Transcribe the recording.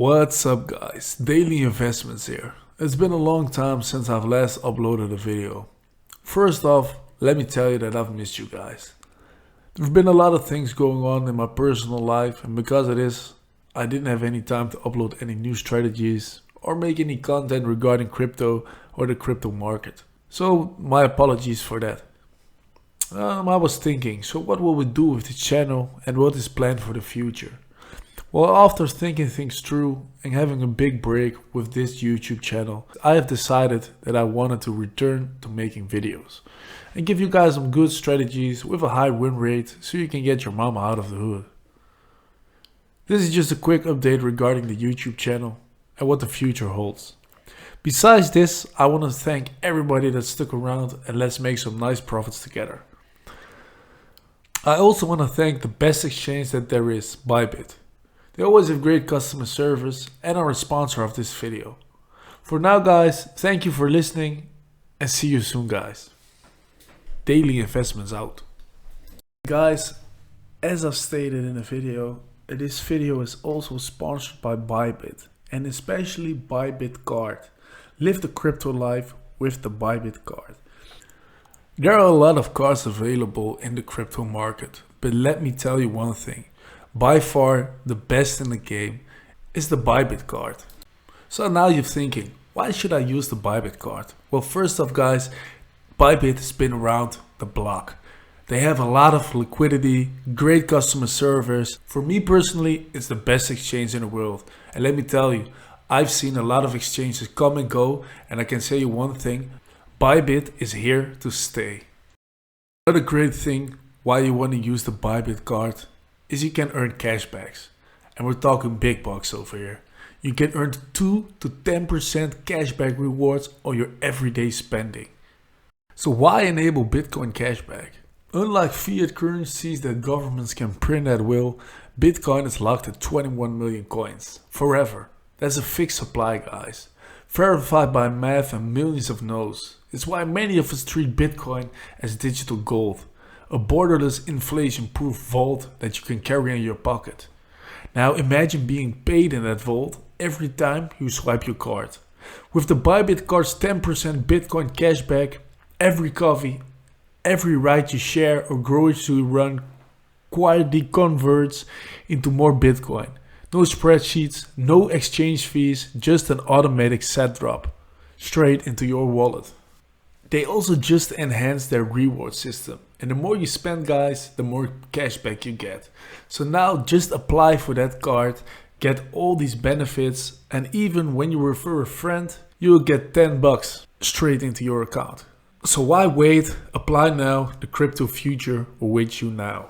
What's up guys, Daily Investments here. It's been a long time since I've last uploaded a video. First off, let me tell you that I've missed you guys. There have been a lot of things going on in my personal life, and because of this, I didn't have any time to upload any new strategies or make any content regarding crypto or the crypto market. So my apologies for that. I was thinking, so what will we do with the channel and what is planned for the future? Well, after thinking things through and having a big break with this YouTube channel, I have decided that I wanted to return to making videos and give you guys some good strategies with a high win rate so you can get your mama out of the hood. This is just a quick update regarding the YouTube channel and what the future holds. Besides this, I want to thank everybody that stuck around and let's make some nice profits together. I also want to thank the best exchange that there is, Bybit. They always have great customer service and are a sponsor of this video. For now guys, thank you for listening and see you soon guys. Daily Investments out. Guys, as I've stated in the video, this video is also sponsored by Bybit and especially Bybit card. Live the crypto life with the Bybit card. There are a lot of cards available in the crypto market, but let me tell you one thing. By far the best in the game is the Bybit card. So now you're thinking, why should I use the Bybit card? Well, first off guys, Bybit has been around the block. They have a lot of liquidity, great customer service. For me personally, it's the best exchange in the world. And let me tell you, I've seen a lot of exchanges come and go, and I can say you one thing, Bybit is here to stay. Another great thing why you want to use the Bybit card is you can earn cashbacks, and we're talking big bucks over here. You can earn 2 to 10% cashback rewards on your everyday spending. So why enable Bitcoin cashback? Unlike fiat currencies that governments can print at will, Bitcoin is locked at 21 million coins forever. That's a fixed supply guys, verified by math and millions of nodes. It's why many of us treat Bitcoin as digital gold. A borderless inflation-proof vault that you can carry in your pocket. Now imagine being paid in that vault every time you swipe your card. With the Bybit card's 10% Bitcoin cashback, every coffee, every ride you share or grocery run quietly converts into more Bitcoin. No spreadsheets, no exchange fees, just an automatic set drop straight into your wallet. They also just enhanced their reward system, and the more you spend guys, the more cashback you get. So now just apply for that card, get all these benefits, and even when you refer a friend, you'll get 10 bucks straight into your account. So why wait? Apply now, the crypto future awaits you now.